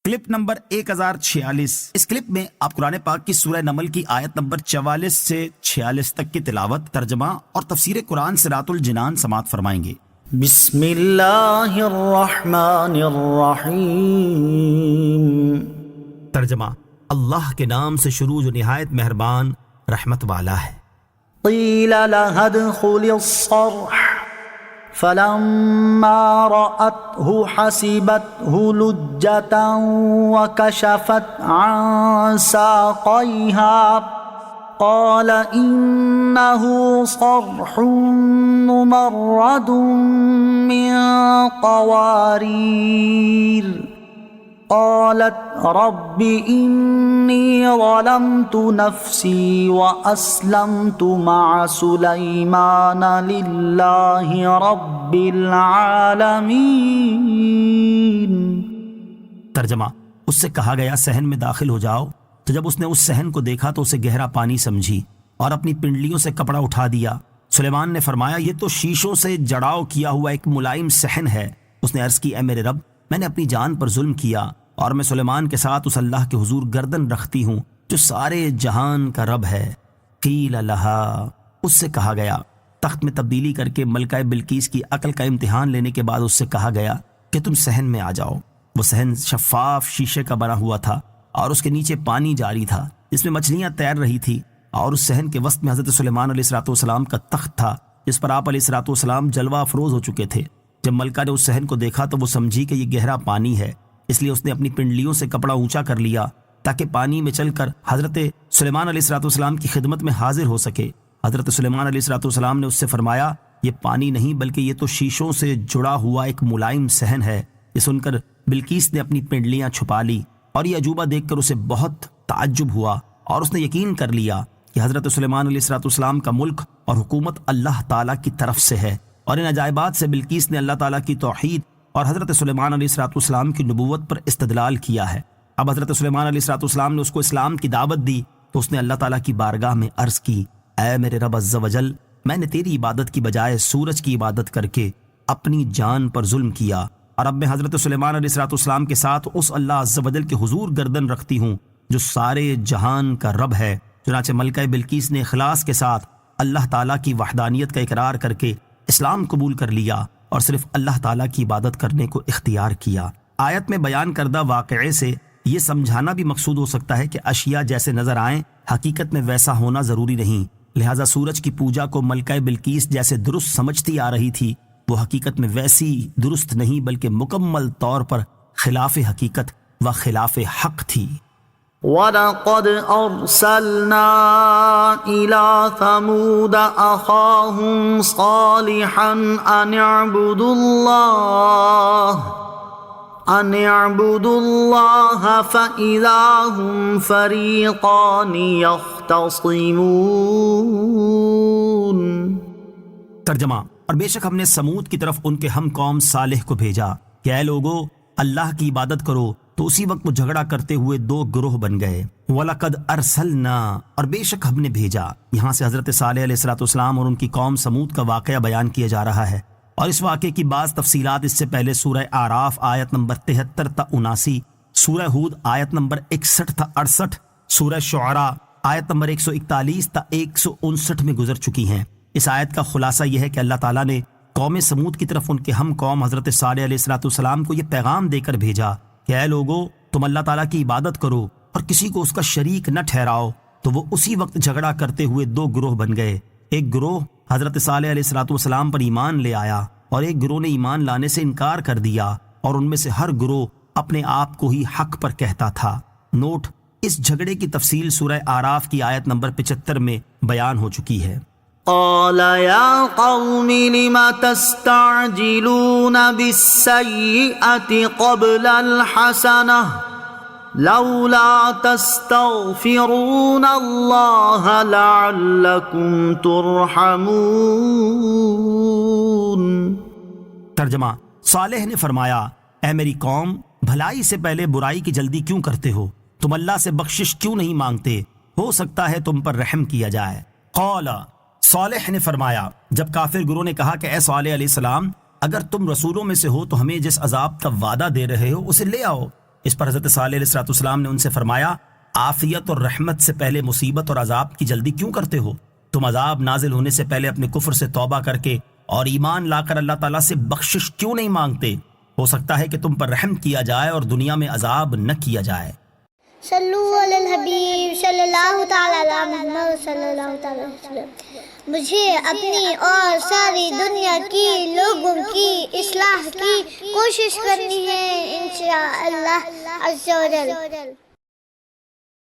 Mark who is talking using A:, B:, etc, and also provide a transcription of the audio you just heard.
A: Clip number 1046۔ اس clip میں آپ قرآن پاک کی سورہ نمل کی آیت نمبر 44 سے 46 تک کی تلاوت، ترجمہ اور تفسیر قرآن صراط الجنان سماعت فرمائیں گے۔
B: بسم اللہ الرحمن الرحیم۔
A: ترجمہ، اللہ کے نام سے شروع جو نہایت مہربان رحمت والا ہے۔
B: قیل لها ادخل الصرح فلما رأته حسبته لجة وكشفت عن ساقيها قال إنه صرح ممرد من قوارير قالت رب إني ظلمت نفسي وأسلمت مع سليمان لله رب العالمين۔
A: ترجمہ، اس سے کہا گیا صحن میں داخل ہو جاؤ، تو جب اس نے اس صحن کو دیکھا تو اسے گہرا پانی سمجھی اور اپنی پنڈلیوں سے کپڑا اٹھا دیا۔ سلیمان نے فرمایا یہ تو شیشوں سے جڑاؤ کیا ہوا ایک ملائم صحن ہے۔ اس نے عرض کی اے میرے رب، میں نے اپنی جان پر ظلم کیا اور میں سلیمان کے ساتھ اس اللہ کے حضور گردن رکھتی ہوں جو سارے جہان کا رب ہے۔ قیل لہا، اس سے کہا گیا، تخت میں تبدیلی کر کے ملکہ بلقیس کی عقل کا امتحان لینے کے بعد اس سے کہا گیا کہ تم صحن میں آ جاؤ۔ وہ صحن شفاف شیشے کا بنا ہوا تھا اور اس کے نیچے پانی جاری تھا جس میں مچھلیاں تیر رہی تھی، اور اس صحن کے وسط میں حضرت سلیمان علیہ السلام کا تخت تھا جس پر آپ علیہ السلام جلوہ افروز ہو چکے تھے۔ جب ملکہ نے اس صحن کو دیکھا تو وہ سمجھی کہ یہ گہرا پانی ہے، اس لیے اس نے اپنی پنڈلیوں سے کپڑا اونچا کر لیا تاکہ پانی میں چل کر حضرت سلیمان علیہ السلام کی خدمت میں حاضر ہو سکے۔ حضرت سلیمان علیہ السلام نے اس سے فرمایا یہ پانی نہیں بلکہ یہ تو شیشوں سے جڑا ہوا ایک ملائم صحن ہے۔ یہ سن کر بلقیس نے اپنی پنڈلیاں چھپا لی اور یہ عجوبہ دیکھ کر اسے بہت تعجب ہوا، اور اس نے یقین کر لیا کہ حضرت سلیمان علیہ السلام کا ملک اور حکومت اللہ تعالیٰ کی طرف سے ہے، اور ان عجائبات سے بلقیس نے اللہ تعالیٰ کی توحید اور حضرت سلیمان علیہ السلام کی نبوت پر استدلال کیا ہے۔ اب حضرت سلیمان علیہ السلام نے اس کو اسلام کی دعوت دی تو اس نے اللہ تعالیٰ کی بارگاہ میں عرض کی، اے میرے رب عز و جل، میں نے تیری عبادت کی بجائے سورج کی عبادت کر کے اپنی جان پر ظلم کیا، اور اب میں حضرت سلیمان علیہ السلام کے ساتھ اس اللہ عز و جل کے حضور گردن رکھتی ہوں جو سارے جہان کا رب ہے۔ چنانچہ ملکہ بلقیس نے اخلاص کے ساتھ اللہ تعالیٰ کی وحدانیت کا اقرار کر کے اسلام قبول کر لیا اور صرف اللہ تعالیٰ کی عبادت کرنے کو اختیار کیا۔ آیت میں بیان کردہ واقعے سے یہ سمجھانا بھی مقصود ہو سکتا ہے کہ اشیاء جیسے نظر آئیں حقیقت میں ویسا ہونا ضروری نہیں، لہٰذا سورج کی پوجا کو ملکہ بلقیس جیسے درست سمجھتی آ رہی تھی وہ حقیقت میں ویسی درست نہیں بلکہ مکمل طور پر خلاف حقیقت و خلاف حق تھی۔
B: وَلَقَدْ أَرْسَلْنَا إِلَى ثَمُودَ أَخَاهُمْ صَالِحًا أَنِ اعْبُدُوا اللَّهَ فَإِذَا هُمْ فَرِيقَانِ يَخْتَصِمُونَ۔
A: ترجمہ، اور بے شک ہم نے سمود کی طرف ان کے ہم قوم صالح کو بھیجا کہ اے لوگو اللہ کی عبادت کرو، تو اسی وقت وہ جھگڑا کرتے ہوئے دو گروہ بن گئے۔ وَلَقَدْ أَرْسَلْنَا، اور بے شک ہم نے بھیجا، یہاں سے حضرت صالح علیہ السلام اور ان کی قوم سمود کا واقعہ بیان کیا جا رہا ہے، اور اس واقعے کی بعض تفصیلات اس سے پہلے سورہ اعراف آیت نمبر 73 تا 79، سورہ ہود آیت نمبر 61 تا 68، سورہ شعراء آیت نمبر 141 تا 159 میں گزر چکی ہیں۔ اس آیت کا خلاصہ یہ ہے کہ اللہ تعالیٰ نے قوم سمود کی طرف ان کے ہم قوم حضرت صالح علیہ السلام کو یہ پیغام دے کر بھیجا کہ اے لوگو تم اللہ تعالیٰ کی عبادت کرو اور کسی کو اس کا شریک نہ ٹھہراؤ، تو وہ اسی وقت جھگڑا کرتے ہوئے دو گروہ بن گئے۔ ایک گروہ حضرت صالح علیہ السلام پر ایمان لے آیا اور ایک گروہ نے ایمان لانے سے انکار کر دیا، اور ان میں سے ہر گروہ اپنے آپ کو ہی حق پر کہتا تھا۔ نوٹ، اس جھگڑے کی تفصیل سورہ اعراف کی آیت نمبر 75 میں بیان ہو چکی ہے۔
B: قال يا قوم لم تستعجلون بالسيئة قبل الحسنة لولا تستغفرون الله لعلكم ترحمون۔
A: ترجمہ، صالح نے فرمایا اے میری قوم، بھلائی سے پہلے برائی کی جلدی کیوں کرتے ہو؟ تم اللہ سے بخشش کیوں نہیں مانگتے؟ ہو سکتا ہے تم پر رحم کیا جائے۔ قال، صالح نے فرمایا جب کافر گروہ نے کہا کہ اے صالح علیہ السلام، اگر تم رسولوں میں سے ہو تو ہمیں جس عذاب کا وعدہ دے رہے ہو اسے لے آؤ، اس پر حضرت صالح علیہ الصلوۃ والسلام نے ان سے فرمایا عافیت اور رحمت سے پہلے مصیبت اور عذاب کی جلدی کیوں کرتے ہو؟ تم عذاب نازل ہونے سے پہلے اپنے کفر سے توبہ کر کے اور ایمان لا کر اللہ تعالیٰ سے بخشش کیوں نہیں مانگتے؟ ہو سکتا ہے کہ تم پر رحم کیا جائے اور دنیا میں عذاب نہ کیا جائے۔
C: صلو علی الحبیب صلی اللہ تعالی علی محمد صلی اللہ تعالی علیہ وسلم۔ مجھے اپنی اور ساری دنیا کی لوگوں کی اصلاح کی کوشش کرنی ہے انشاءاللہ عز و جل۔